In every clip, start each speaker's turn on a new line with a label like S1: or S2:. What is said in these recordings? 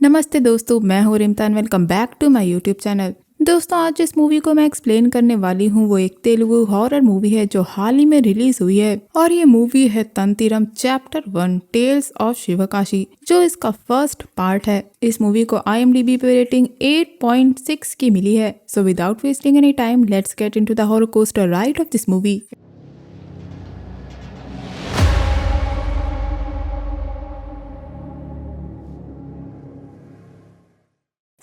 S1: नमस्ते दोस्तों, मैं हूँ Rimtan. Welcome back to my YouTube channel. दोस्तों, आज जिस मूवी को मैं एक्सप्लेन करने वाली हूँ वो एक तेलुगु हॉरर मूवी है जो हाल ही में रिलीज हुई है और ये मूवी है तंतिरम चैप्टर 1 टेल्स ऑफ शिवकाशी, जो इसका फर्स्ट पार्ट है। इस मूवी को IMDb पे रेटिंग 8.6 की मिली है। So without wasting any time, let's get into the horror coaster ride of this movie.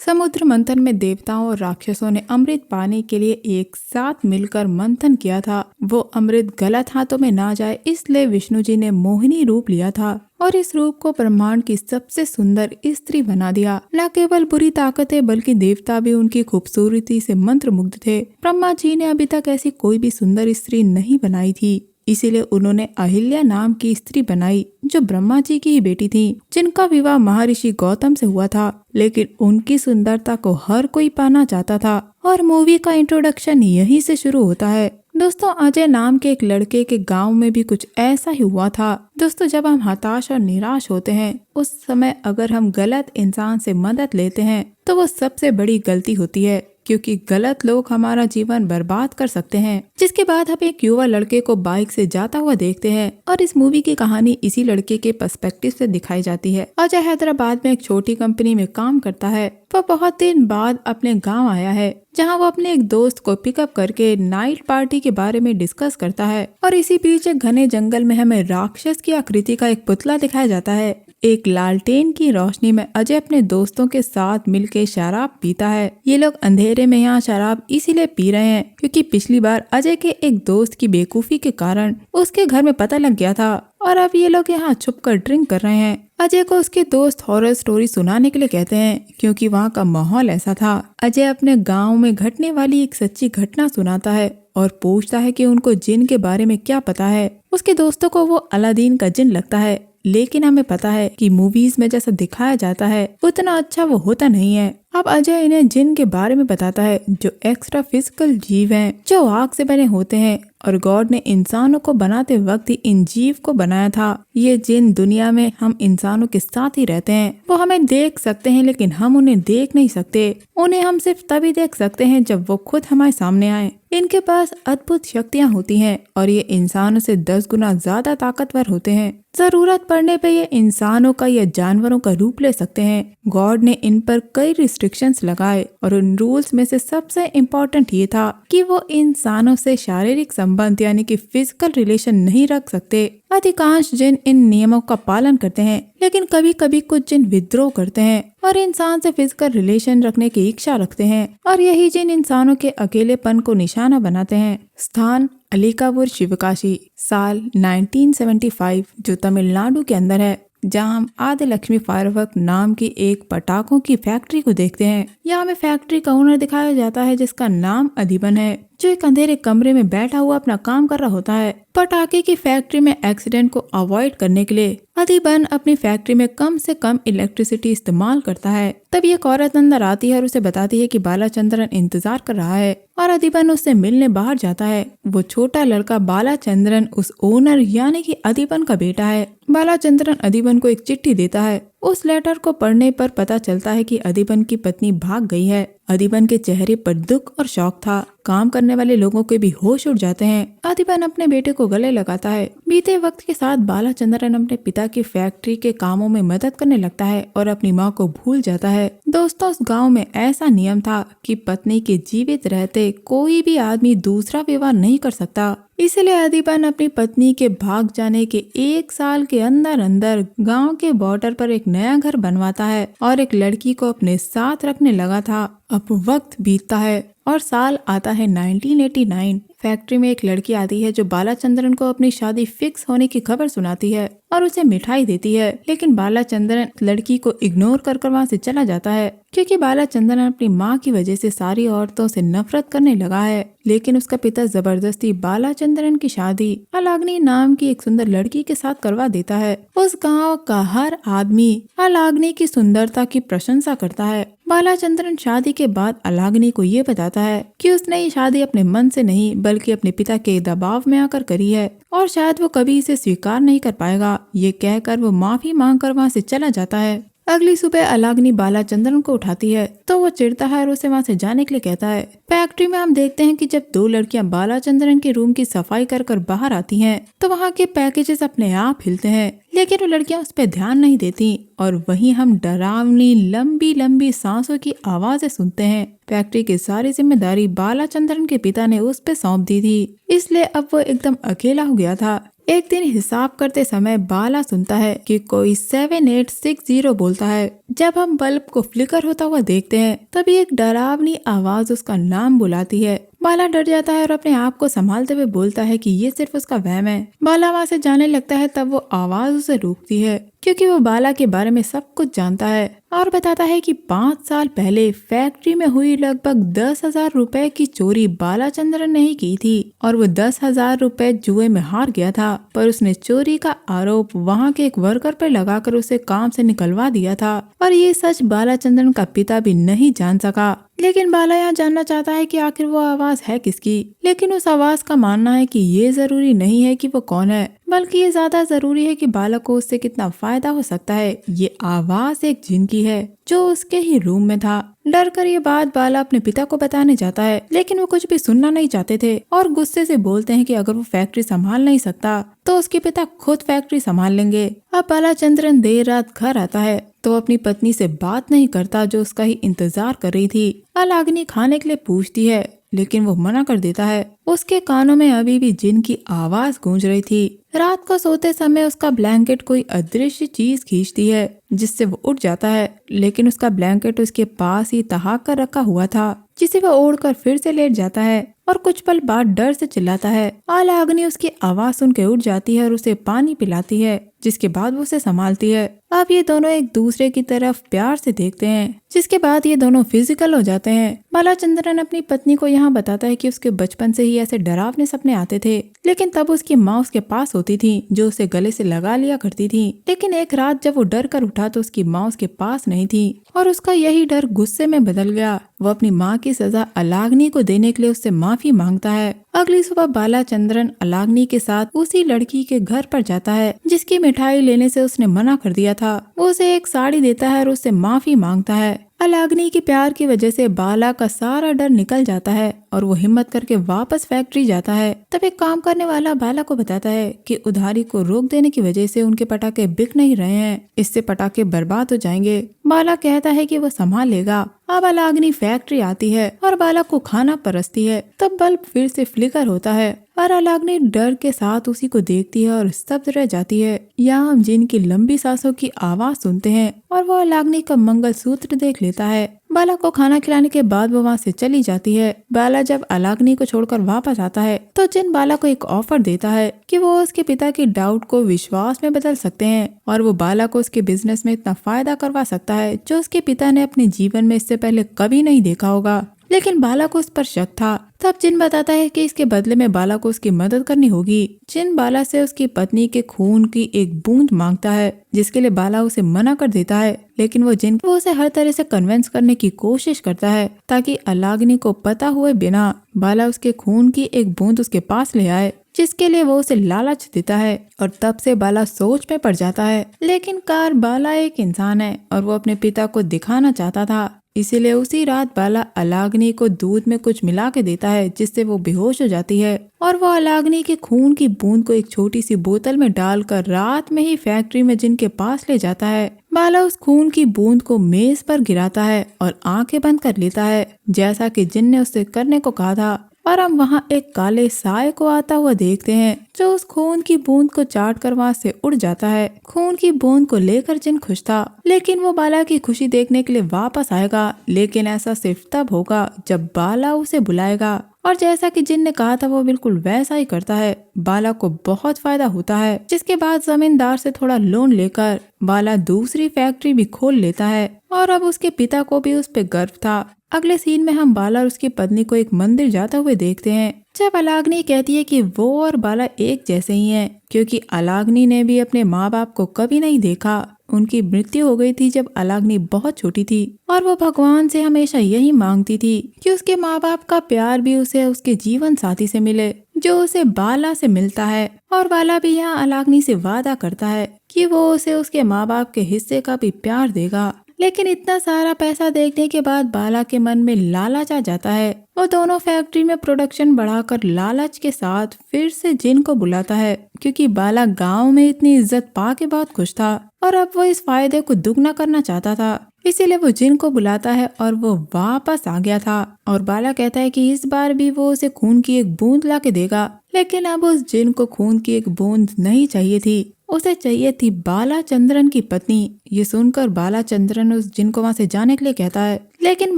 S1: समुद्र मंथन में देवताओं और राक्षसों ने अमृत पाने के लिए एक साथ मिलकर मंथन किया था। वो अमृत गलत हाथों में ना जाए, इसलिए विष्णु जी ने मोहिनी रूप लिया था और इस रूप को ब्रह्मांड की सबसे सुंदर स्त्री बना दिया। न केवल बुरी ताकतें बल्कि देवता भी उनकी खूबसूरती से मंत्रमुग्ध थे। ब्रह्मा जी ने अभी तक ऐसी कोई भी सुंदर स्त्री नहीं बनाई थी, इसीलिए उन्होंने अहिल्या नाम की स्त्री बनाई जो ब्रह्मा जी की ही बेटी थी, जिनका विवाह महर्षि गौतम से हुआ था। लेकिन उनकी सुंदरता को हर कोई पाना चाहता था और मूवी का इंट्रोडक्शन यहीं से शुरू होता है। दोस्तों, अजय नाम के एक लड़के के गांव में भी कुछ ऐसा ही हुआ था। दोस्तों, जब हम हताश और निराश होते हैं उस समय अगर हम गलत इंसान से मदद लेते हैं तो वो सबसे बड़ी गलती होती है, क्योंकि गलत लोग हमारा जीवन बर्बाद कर सकते हैं। जिसके बाद हम एक युवा लड़के को बाइक से जाता हुआ देखते हैं और इस मूवी की कहानी इसी लड़के के पर्सपेक्टिव से दिखाई जाती है। अजय हैदराबाद में एक छोटी कंपनी में काम करता है। वह बहुत दिन बाद अपने गांव आया है, जहां वो अपने एक दोस्त को पिकअप करके नाइट पार्टी के बारे में डिस्कस करता है और इसी बीच एक घने जंगल में हमें राक्षस की आकृति का एक पुतला दिखाया जाता है। एक लालटेन की रोशनी में अजय अपने दोस्तों के साथ मिलकर शराब पीता है। ये लोग अंधेरे में यहाँ शराब इसीलिए पी रहे हैं क्योंकि पिछली बार अजय के एक दोस्त की बेवकूफी के कारण उसके घर में पता लग गया था और अब ये लोग यहाँ छुपकर ड्रिंक कर रहे हैं। अजय को उसके दोस्त हॉरर स्टोरी सुनाने के लिए कहते हैं क्योंकि वहाँ का माहौल ऐसा था। अजय अपने गाँव में घटने वाली एक सच्ची घटना सुनाता है और पूछता है कि उनको जिन के बारे में क्या पता है। उसके दोस्तों को वो अलादीन का जिन लगता है, लेकिन हमें पता है कि मूवीज में जैसा दिखाया जाता है उतना अच्छा वो होता नहीं है। अब अजय इन्हें जिन के बारे में बताता है जो एक्स्ट्रा फिजिकल जीव हैं, जो आग से बने होते हैं और गॉड ने इंसानों को बनाते वक्त ही इन जीव को बनाया था। ये जिन दुनिया में हम इंसानों के साथ ही रहते हैं। वो हमें देख सकते हैं लेकिन हम उन्हें देख नहीं सकते। उन्हें हम सिर्फ तभी देख सकते हैं जब वो खुद हमारे सामने आए। इनके पास अद्भुत शक्तियाँ होती हैं और ये इंसानों से 10 गुना ज्यादा ताकतवर होते हैं। जरूरत पड़ने पे ये इंसानों का या जानवरों का रूप ले सकते हैं। गॉड ने इन पर कई रिस्ट्रिक्शंस लगाए और उन रूल्स में से सबसे इम्पोर्टेंट ये था कि वो इंसानों से शारीरिक संबंध यानी कि फिजिकल रिलेशन नहीं रख सकते। अधिकांश जिन इन नियमों का पालन करते हैं, लेकिन कभी कभी कुछ जिन विद्रोह करते हैं और इंसान से फिजिकल रिलेशन रखने की इच्छा रखते हैं और यही जिन इंसानों के अकेलेपन को निशाना बनाते हैं। स्थान अलीकापुर शिवकाशी, साल 1975, जो तमिलनाडु के अंदर है, जहां हम आदि लक्ष्मी फायरवर्क नाम की एक पटाखों की फैक्ट्री को देखते हैं। यहाँ हमें फैक्ट्री का ओनर दिखाया जाता है जिसका नाम अधिबन है, जो एक अंधेरे कमरे में बैठा हुआ अपना काम कर रहा होता है। पटाखे की फैक्ट्री में एक्सीडेंट को अवॉइड करने के लिए अधिबन अपनी फैक्ट्री में कम से कम इलेक्ट्रिसिटी इस्तेमाल करता है। तब एक औरत अंदर आती है और उसे बताती है कि बालाचंद्रन इंतजार कर रहा है और अधिबन उससे मिलने बाहर जाता है। वो छोटा लड़का बालाचंद्रन उस ओनर यानी कि अधिबन का बेटा है। बालाचंद्रन अधिबन को एक चिट्ठी देता है। उस लेटर को पढ़ने पर पता चलता है कि अधिबन की पत्नी भाग गई है। अधिबन के चेहरे पर दुख और शौक था। काम करने वाले लोगों के भी होश उड़ जाते हैं। अधिबन अपने बेटे को गले लगाता है। बीते वक्त के साथ बालाचंद्रन अपने पिता की फैक्ट्री के कामों में मदद करने लगता है और अपनी माँ को भूल जाता है। दोस्तों, उस गांव में ऐसा नियम था कि पत्नी के जीवित रहते कोई भी आदमी दूसरा विवाह नहीं कर सकता। इसलिए अधिबन अपनी पत्नी के भाग जाने के 1 साल के अंदर अंदर गांव के बॉर्डर पर एक नया घर बनवाता है और एक लड़की को अपने साथ रखने लगा था। अब वक्त बीतता है और साल आता है 1989। फैक्ट्री में एक लड़की आती है जो बालाचंद्रन को अपनी शादी फिक्स होने की खबर सुनाती है और उसे मिठाई देती है, लेकिन बालाचंद्रन लड़की को इग्नोर कर वहाँ से चला जाता है क्योंकि बालाचंद्रन अपनी माँ की वजह से सारी औरतों से नफरत करने लगा है। लेकिन उसका पिता जबरदस्ती बालाचंद्रन की शादी अलाग्नि नाम की एक सुंदर लड़की के साथ करवा देता है। उस गांव का हर आदमी अलाग्नि की सुंदरता की प्रशंसा करता है। बालाचंद्रन शादी के बाद अलाग्नि को ये बताता है कि उसने ये शादी अपने मन से नहीं बल्कि अपने पिता के दबाव में आकर करी है और शायद वो कभी इसे स्वीकार नहीं कर पाएगा। ये कहकर वो माफी मांगकर वहाँ से चला जाता है। अगली सुबह अलाग्नि बालाचंद्रन को उठाती है तो वो चिढ़ता है और उसे वहाँ से जाने के लिए कहता है। फैक्ट्री में हम देखते हैं कि जब दो लड़कियां बालाचंद्रन के रूम की सफाई कर बाहर आती हैं तो वहाँ के पैकेजेस अपने आप हिलते हैं, लेकिन वो लड़कियां उस पर ध्यान नहीं देती और वहीं हम डरावनी लंबी लंबी सांसों की आवाजें सुनते हैं। फैक्ट्री की सारी जिम्मेदारी बालाचंद्रन के पिता ने उस पे सौंप दी थी, इसलिए अब वो एकदम अकेला हो गया था। एक दिन हिसाब करते समय बाला सुनता है कि कोई 7860 बोलता है। जब हम बल्ब को फ्लिकर होता हुआ देखते हैं तभी एक डरावनी आवाज उसका नाम बुलाती है। बाला डर जाता है और अपने आप को संभालते हुए बोलता है कि ये सिर्फ उसका वहम है। बाला वहाँ से जाने लगता है तब वो आवाज उसे रोकती है क्योंकि वो बाला के बारे में सब कुछ जानता है और बताता है कि 5 साल पहले फैक्ट्री में हुई लगभग 10,000 रुपए की चोरी बालाचंद्रन ने ही की थी और वो 10,000 रुपए जुए में हार गया था, पर उसने चोरी का आरोप वहाँ के एक वर्कर पर लगाकर उसे काम से निकलवा दिया था और ये सच बालाचंद्रन का पिता भी नहीं जान सका। लेकिन बाला यहाँ जानना चाहता है कि आखिर वो आवाज है किसकी, लेकिन उस आवाज का मानना है कि ये जरूरी नहीं है कि वो कौन है, बल्कि ये ज्यादा जरूरी है कि बाला को उससे कितना फायदा हो सकता है। ये आवाज एक जिन की है जो उसके ही रूम में था। डर कर ये बात बाला अपने पिता को बताने जाता है, लेकिन वो कुछ भी सुनना नहीं चाहते थे और गुस्से से बोलते हैं कि अगर वो फैक्ट्री संभाल नहीं सकता तो उसके पिता खुद फैक्ट्री संभाल लेंगे। अब बालाचंद्रन देर रात घर आता है तो अपनी पत्नी से बात नहीं करता जो उसका ही इंतजार कर रही थी। अलाग्नि खाने के लिए पूछती है लेकिन वो मना कर देता है। उसके कानों में अभी भी जिन की आवाज गूंज रही थी। रात को सोते समय उसका ब्लैंकेट कोई अदृश्य चीज खींचती है जिससे वो उठ जाता है, लेकिन उसका ब्लैंकेट उसके पास ही तहाक कर रखा हुआ था जिसे वह ओढ़कर फिर से लेट जाता है और कुछ पल बाद डर से चिल्लाता है। अलाग्नि उसकी आवाज सुन के उठ जाती है और उसे पानी पिलाती है, जिसके बाद वो उसे संभालती है। अब ये दोनों एक दूसरे की तरफ प्यार से देखते हैं, जिसके बाद ये दोनों फिजिकल हो जाते हैं। बालाचंद्रन अपनी पत्नी को यहाँ बताता है कि उसके बचपन से ही ऐसे डरावने सपने आते थे, लेकिन तब उसकी माँ उसके पास होती थी जो उसे गले से लगा लिया करती थी। लेकिन एक रात जब वो डर कर उठा तो उसकी माँ उसके पास नहीं थी और उसका यही डर गुस्से में बदल गया। वो अपनी माँ की सजा अलाग्नि को देने के लिए उससे माफी मांगता है। अगली सुबह बालाचंद्रन अलाग्नि के साथ उसी लड़की के घर पर जाता है जिसकी मिठाई लेने से उसने मना कर दिया था। वो उसे एक साड़ी देता है और उससे माफी मांगता है। अलाग्नि के प्यार की वजह से बाला का सारा डर निकल जाता है और वो हिम्मत करके वापस फैक्ट्री जाता है। तब एक काम करने वाला बाला को बताता है कि उधारी को रोक देने की वजह से उनके पटाखे बिक नहीं रहे हैं, इससे पटाखे बर्बाद हो जाएंगे। बाला कहता है कि वो संभाल लेगा। अब अलाग्नि फैक्ट्री आती है और बाला को खाना परसती है। तब बल्ब फिर से फ्लिकर होता है और अलाग्नि डर के साथ उसी को देखती है और स्तब्ध रह जाती है। यहाँ हम जिन की लंबी सांसों की आवाज सुनते हैं और वो अलाग्नि का मंगलसूत्र देख लेता है। बाला को खाना खिलाने के बाद वो वहाँ से चली जाती है। बाला जब अलाग्नि को छोड़कर वापस आता है तो जिन बाला को एक ऑफर देता है कि वो उसके पिता के डाउट को विश्वास में बदल सकते हैं और वो बाला को उसके बिजनेस में इतना फायदा करवा सकता है जो उसके पिता ने अपने जीवन में इससे पहले कभी नहीं देखा होगा। लेकिन बाला को उस पर शक था। तब जिन बताता है कि इसके बदले में बाला को उसकी मदद करनी होगी। जिन बाला से उसकी पत्नी के खून की एक बूंद मांगता है, जिसके लिए बाला उसे मना कर देता है, लेकिन वो उसे हर तरह से कन्विंस करने की कोशिश करता है ताकि अलाग्नि को पता हुए बिना बाला उसके खून की एक बूंद उसके पास ले आए, जिसके लिए वो उसे लालच देता है और तब से बाला सोच में पड़ जाता है। लेकिन बाला एक इंसान है और वो अपने पिता को दिखाना चाहता था, इसीलिए उसी रात बाला अलाग्नि को दूध में कुछ मिला के देता है जिससे वो बेहोश हो जाती है और वो अलाग्नि के खून की बूंद को एक छोटी सी बोतल में डालकर रात में ही फैक्ट्री में जिन के पास ले जाता है। बाला उस खून की बूंद को मेज पर गिराता है और आंखें बंद कर लेता है जैसा कि जिन ने उससे करने को कहा था और हम वहाँ एक काले साए को आता हुआ देखते हैं जो उस खून की बूंद को चाट कर वहाँ से उड़ जाता है। खून की बूंद को लेकर जिन खुश था, लेकिन वो बाला की खुशी देखने के लिए वापस आएगा, लेकिन ऐसा सिर्फ तब होगा जब बाला उसे बुलाएगा। और जैसा कि जिन ने कहा था वो बिल्कुल वैसा ही करता है। बाला को बहुत फायदा होता है, जिसके बाद जमींदार से थोड़ा लोन लेकर बाला दूसरी फैक्ट्री भी खोल लेता है और अब उसके पिता को भी उस पे गर्व था। अगले सीन में हम बाला और उसकी पत्नी को एक मंदिर जाते हुए देखते हैं जब अलाग्नि कहती है कि वो और बाला एक जैसे ही हैं, क्योंकि अलाग्नि ने भी अपने माँ बाप को कभी नहीं देखा। उनकी मृत्यु हो गई थी जब अलाग्नि बहुत छोटी थी और वो भगवान से हमेशा यही मांगती थी कि उसके माँ बाप का प्यार भी उसे उसके जीवन साथी से मिले जो उसे बाला से मिलता है। और बाला भी यहाँ अलाग्नि से वादा करता है कि वो उसे उसके माँ बाप के हिस्से का भी प्यार देगा। लेकिन इतना सारा पैसा देखने के बाद बाला के मन में लालच आ जाता है। वो दोनों फैक्ट्री में प्रोडक्शन बढ़ाकर लालच के साथ फिर से जिन को बुलाता है, क्योंकि बाला गांव में इतनी इज्जत पा के बहुत खुश था और अब वो इस फायदे को दुगना करना चाहता था। इसीलिए वो जिन को बुलाता है और वो वापस आ गया था और बाला कहता है कि इस बार भी वो उसे खून की एक बूंद ला के देगा। लेकिन अब उस जिन को खून की एक बूंद नहीं चाहिए थी, उसे चाहिए थी बाला चंद्रन की पत्नी। ये सुनकर बाला चंद्रन उस जिन को वहाँ से जाने के लिए कहता है, लेकिन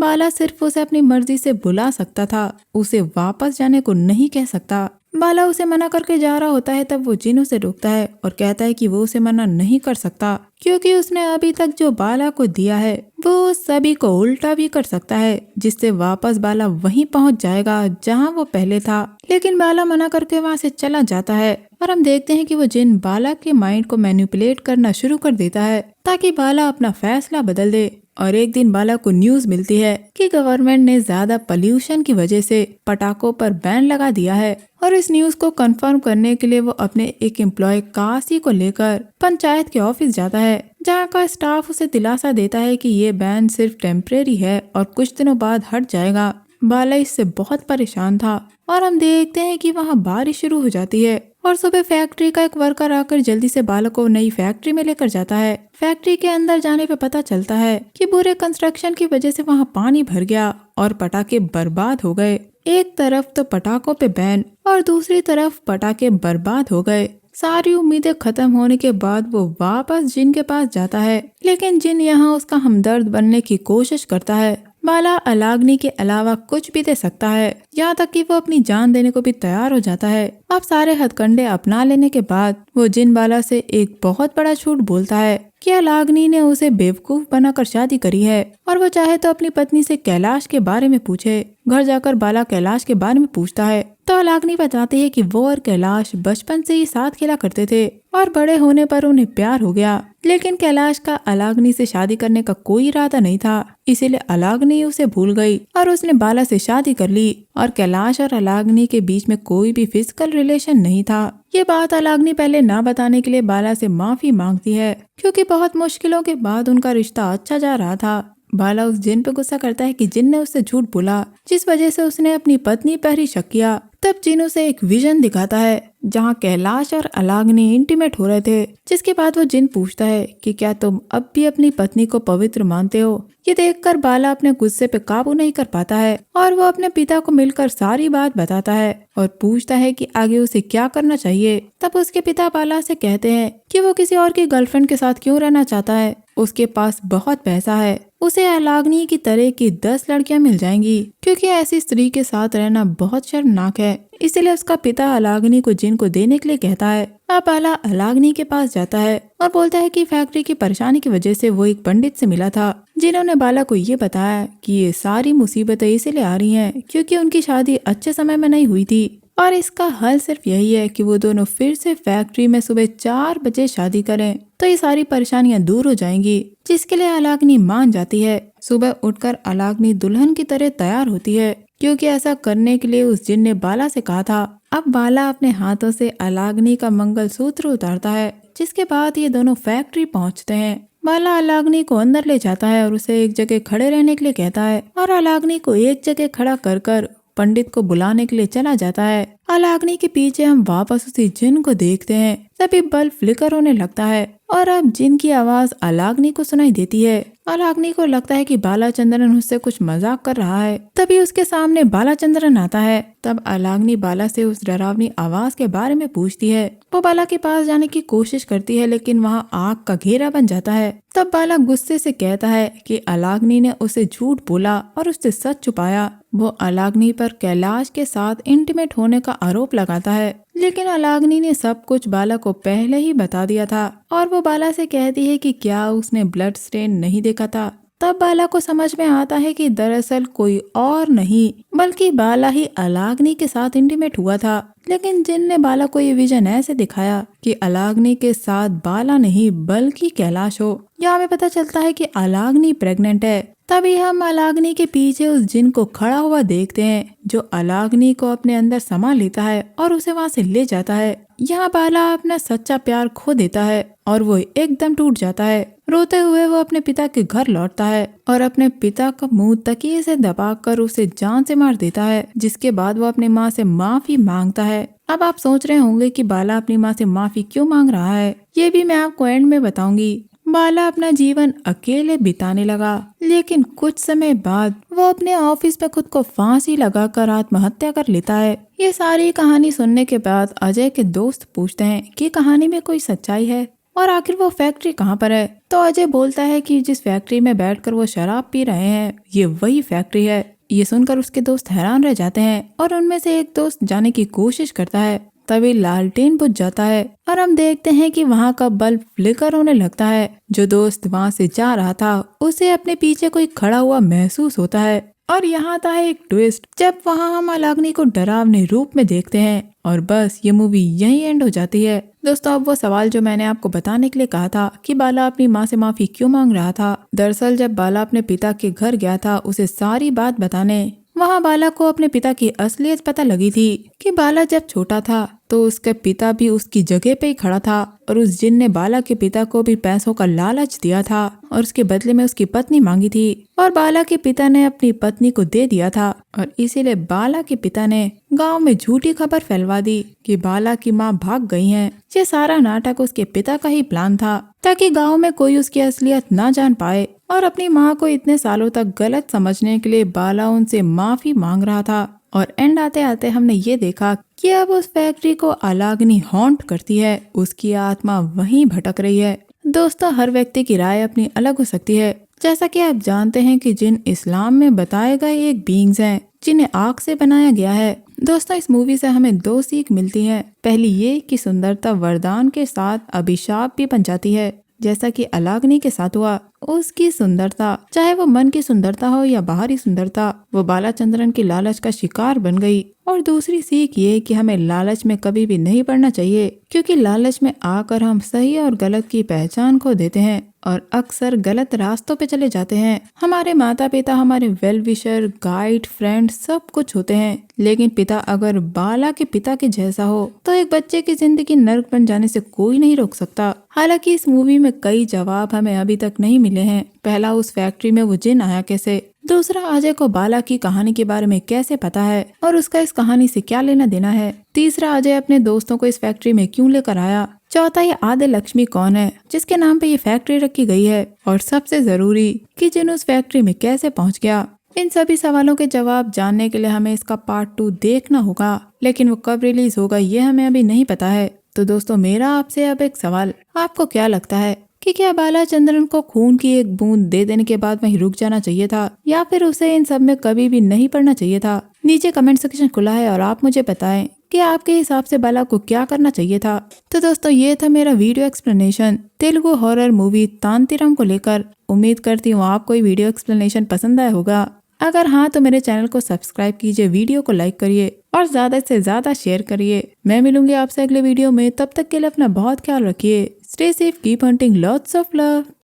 S1: बाला सिर्फ उसे अपनी मर्जी से बुला सकता था, उसे वापस जाने को नहीं कह सकता। बाला उसे मना करके जा रहा होता है, तब वो जिन उसे रोकता है और कहता है कि वो उसे मना नहीं कर सकता, क्योंकि उसने अभी तक जो बाला को दिया है वो सभी को उल्टा भी कर सकता है, जिससे वापस बाला वहीं पहुंच जाएगा जहां वो पहले था। लेकिन बाला मना करके वहां से चला जाता है और हम देखते हैं कि वो जिन बाला के माइंड को मैनिपुलेट करना शुरू कर देता है ताकि बाला अपना फैसला बदल दे। और एक दिन बाला को न्यूज मिलती है कि गवर्नमेंट ने ज्यादा पोल्यूशन की वजह से पटाखों पर बैन लगा दिया है। और इस न्यूज को कंफर्म करने के लिए वो अपने एक एम्प्लॉय काशी को लेकर पंचायत के ऑफिस जाता है, जहाँ का स्टाफ उसे दिलासा देता है कि ये बैन सिर्फ टेम्परेरी है और कुछ दिनों बाद हट जाएगा। बाला इससे बहुत परेशान था और हम देखते हैं कि वहाँ बारिश शुरू हो जाती है और सुबह फैक्ट्री का एक वर्कर आकर जल्दी से बाला को नई फैक्ट्री में लेकर जाता है। फैक्ट्री के अंदर जाने पे पता चलता है कि बुरे कंस्ट्रक्शन की वजह से वहाँ पानी भर गया और पटाखे बर्बाद हो गए। एक तरफ तो पटाखों पे बैन और दूसरी तरफ पटाखे बर्बाद हो गए। सारी उम्मीदें खत्म होने के बाद वो वापस जिन के पास जाता है, लेकिन जिन यहाँ उसका हमदर्द बनने की कोशिश करता है। बाला अलाग्नि के अलावा कुछ भी दे सकता है, यहाँ तक कि वो अपनी जान देने को भी तैयार हो जाता है। अब सारे हथकंडे अपना लेने के बाद वो जिन बाला से एक बहुत बड़ा झूठ बोलता है कि अलाग्नि ने उसे बेवकूफ बनाकर शादी करी है और वो चाहे तो अपनी पत्नी से कैलाश के बारे में पूछे। घर जाकर बाला कैलाश के बारे में पूछता है तो अलाग्नि बताती है कि वो और कैलाश बचपन से ही साथ खेला करते थे और बड़े होने पर उन्हें प्यार हो गया। लेकिन कैलाश का अलाग्नि से शादी करने का कोई इरादा नहीं था, इसीलिए अलाग्नि उसे भूल गई और उसने बाला से शादी कर ली और कैलाश और अलाग्नि के बीच में कोई भी फिजिकल रिलेशन नहीं था। ये बात अलाग्नि पहले ना बताने के लिए बाला से माफी मांगती है, क्योंकि बहुत मुश्किलों के बाद उनका रिश्ता अच्छा जा रहा था। बाला उस जिन पे गुस्सा करता है कि जिन ने उससे झूठ बोला, जिस वजह से उसने अपनी पत्नी पर ही शक किया। तब जिन उसे एक विजन दिखाता है जहाँ कैलाश और अलाग्नि इंटीमेट हो रहे थे, जिसके बाद वो जिन पूछता है कि क्या तुम अब भी अपनी पत्नी को पवित्र मानते हो। ये देखकर बाला अपने गुस्से पे काबू नहीं कर पाता है और वो अपने पिता को मिलकर सारी बात बताता है और पूछता है कि आगे उसे क्या करना चाहिए। तब उसके पिता बाला से कहते हैं कि वो किसी और की गर्लफ्रेंड के साथ क्यों रहना चाहता है, उसके पास बहुत पैसा है, उसे अलाग्नि की तरह की 10 लड़कियां मिल जाएंगी, क्योंकि ऐसी स्त्री के साथ रहना बहुत शर्मनाक है। इसलिए उसका पिता अलाग्नि को जिन को देने के लिए कहता है। अब बाला अलाग्नि के पास जाता है और बोलता है कि फैक्ट्री की परेशानी की वजह से वो एक पंडित से मिला था, जिन्होंने बाला को ये बताया कि ये सारी मुसीबतें इसीलिए आ रही हैं क्योंकि उनकी शादी अच्छे समय में नहीं हुई थी और इसका हल सिर्फ यही है कि वो दोनों फिर से फैक्ट्री में सुबह 4 बजे शादी करें तो ये सारी परेशानियां दूर हो जाएंगी, जिसके लिए अलाग्नि मान जाती है। सुबह उठकर अलाग्नि दुल्हन की तरह तैयार होती है, क्योंकि ऐसा करने के लिए उस जिन ने बाला से कहा था। अब बाला अपने हाथों से अलाग्नि का मंगलसूत्र उतारता है, जिसके बाद ये दोनों फैक्ट्री पहुंचते हैं। बाला अलाग्नि को अंदर ले जाता है और उसे एक जगह खड़े रहने के लिए कहता है और अलाग्नि को एक जगह खड़ा कर पंडित को बुलाने के लिए चला जाता है। अलाग्नि के पीछे हम वापस उसी जिन को देखते हैं। तभी बल्ब फ्लिकर होने लगता है और अब जिन की आवाज अलाग्नि को सुनाई देती है। अलाग्नि को लगता है कि बालाचंद्रन उससे कुछ मजाक कर रहा है। तभी उसके सामने बालाचंद्रन आता है। तब अलाग्नि बाला से उस डरावनी आवाज के बारे में पूछती है। वो बाला के पास जाने की कोशिश करती है, लेकिन वहाँ आग का घेरा बन जाता है। तब बाला गुस्से से कहता है कि अलाग्नि ने उसे झूठ बोला और उससे सच छुपाया। वो अलाग्नि पर कैलाश के साथ इंटीमेट होने का आरोप लगाता है, लेकिन अलाग्नि ने सब कुछ बाला को पहले ही बता दिया था और वो बाला से कहती है कि क्या उसने ब्लड स्टेन नहीं देखा था। तब बाला को समझ में आता है कि दरअसल कोई और नहीं बल्कि बाला ही अलाग्नि के साथ इंटीमेट हुआ था। लेकिन जिन ने बाला को ये विजन ऐसे दिखाया कि अलाग्नि के साथ बाला नहीं बल्कि कैलाश हो। यहाँ हमें पता चलता है कि अलाग्नि प्रेग्नेंट है। तभी हम अलाग्नि के पीछे उस जिन को खड़ा हुआ देखते हैं, जो अलाग्नि को अपने अंदर समा लेता है और उसे वहाँ से ले जाता है। यहाँ बाला अपना सच्चा प्यार खो देता है और वो एकदम टूट जाता है। रोते हुए वो अपने पिता के घर लौटता है और अपने पिता का मुंह तकिए से दबाकर उसे जान से मार देता है, जिसके बाद वो अपनी माँ से माफी मांगता है। अब आप सोच रहे होंगे कि बाला अपनी माँ से माफी क्यों मांग रहा है, ये भी मैं आपको एंड में बताऊंगी। बाला अपना जीवन अकेले बिताने लगा, लेकिन कुछ समय बाद वो अपने ऑफिस में खुद को फांसी लगाकर आत्महत्या कर लेता है। ये सारी कहानी सुनने के बाद अजय के दोस्त पूछते हैं कि कहानी में कोई सच्चाई है और आखिर वो फैक्ट्री कहाँ पर है। तो अजय बोलता है कि जिस फैक्ट्री में बैठकर वो शराब पी रहे हैं ये वही फैक्ट्री है। ये सुनकर उसके दोस्त हैरान रह जाते हैं और उनमें से एक दोस्त जाने की कोशिश करता है। तभी लालटेन बुझ जाता है और हम देखते हैं कि वहाँ का बल्ब फ्लिकर होने लगता है। जो दोस्त वहाँ से जा रहा था उसे अपने पीछे कोई खड़ा हुआ महसूस होता है। और यहाँ आता है एक ट्विस्ट, जब वहाँ हम अलाग्नि को डरावने रूप में देखते हैं। और बस ये मूवी यहीं एंड हो जाती है। दोस्तों, अब वो सवाल जो मैंने आपको बताने के लिए कहा था कि बाला अपनी माँ से माफी क्यों मांग रहा था, दरअसल जब बाला अपने पिता के घर गया था उसे सारी बात बताने, वहाँ बाला को अपने पिता की असलियत पता लगी थी कि बाला जब छोटा था तो उसके पिता भी उसकी जगह पे ही खड़ा था और उस जिन ने बाला के पिता को भी पैसों का लालच दिया था और उसके बदले में उसकी पत्नी मांगी थी और बाला के पिता ने अपनी पत्नी को दे दिया था। और इसीलिए बाला के पिता ने गांव में झूठी खबर फैलवा दी कि बाला की माँ भाग गई हैं। ये सारा नाटक उसके पिता का ही प्लान था ताकि गांव में कोई उसकी असलियत ना जान पाए। और अपनी माँ को इतने सालों तक गलत समझने के लिए बाला उनसे माफी मांग रहा था। और एंड आते आते हमने ये देखा कि अब उस फैक्ट्री को अलाग्नि हॉन्ट करती है, उसकी आत्मा वहीं भटक रही है। दोस्तों, हर व्यक्ति की राय अपनी अलग हो सकती है। जैसा कि आप जानते हैं कि जिन इस्लाम में बताए गए एक बीइंग्स हैं जिन्हें आग से बनाया गया है। दोस्तों, इस मूवी से हमें 2 सीख मिलती हैं। पहली ये कि सुंदरता वरदान के साथ अभिशाप भी बन जाती है, जैसा कि अलाग्नि के साथ हुआ। उसकी सुंदरता, चाहे वो मन की सुंदरता हो या बाहरी सुंदरता, वो बालाचंद्रन की लालच का शिकार बन गई। और दूसरी सीख ये कि हमें लालच में कभी भी नहीं पड़ना चाहिए, क्योंकि लालच में आकर हम सही और गलत की पहचान खो देते हैं और अक्सर गलत रास्तों पे चले जाते हैं। हमारे माता पिता हमारे वेल विशर, गाइड, फ्रेंड सब कुछ होते हैं, लेकिन पिता अगर बाला के पिता के जैसा हो तो एक बच्चे की जिंदगी नर्क बन जाने से कोई नहीं रोक सकता। हालांकि इस मूवी में कई जवाब हमें अभी तक नहीं मिले हैं। पहला, उस फैक्ट्री में वो जिन आया कैसे। दूसरा, अजय को बाला की कहानी के बारे में कैसे पता है और उसका इस कहानी से क्या लेना देना है। तीसरा, अजय अपने दोस्तों को इस फैक्ट्री में क्यों लेकर आया। चौथा, ये आदि लक्ष्मी कौन है जिसके नाम पे ये फैक्ट्री रखी गई है। और सबसे जरूरी कि जिन उस फैक्ट्री में कैसे पहुंच गया। इन सभी सवालों के जवाब जानने के लिए हमें इसका पार्ट 2 देखना होगा, लेकिन वो कब रिलीज होगा ये हमें अभी नहीं पता है। तो दोस्तों, मेरा आपसे अब एक सवाल, आपको क्या लगता है कि क्या बालाचंद्रन को खून की एक बूंद दे देने के बाद वहीं रुक जाना चाहिए था, या फिर उसे इन सब में कभी भी नहीं पड़ना चाहिए था। नीचे कमेंट सेक्शन खुला है और आप मुझे बताएं कि आपके हिसाब से बाला को क्या करना चाहिए था। तो दोस्तों, ये था मेरा video explanation Telugu horror movie Tantiram को लेकर। उम्मीद करती हूँ आपको ये वीडियो एक्सप्लेनेशन पसंद आया होगा। अगर हाँ तो मेरे चैनल को सब्सक्राइब कीजिए, वीडियो को लाइक करिए और ज्यादा से ज्यादा शेयर करिए। मैं मिलूंगी आपसे अगले वीडियो में, तब तक के लिए अपना बहुत ख्याल रखिए। Stay safe, keep hunting, lots of love.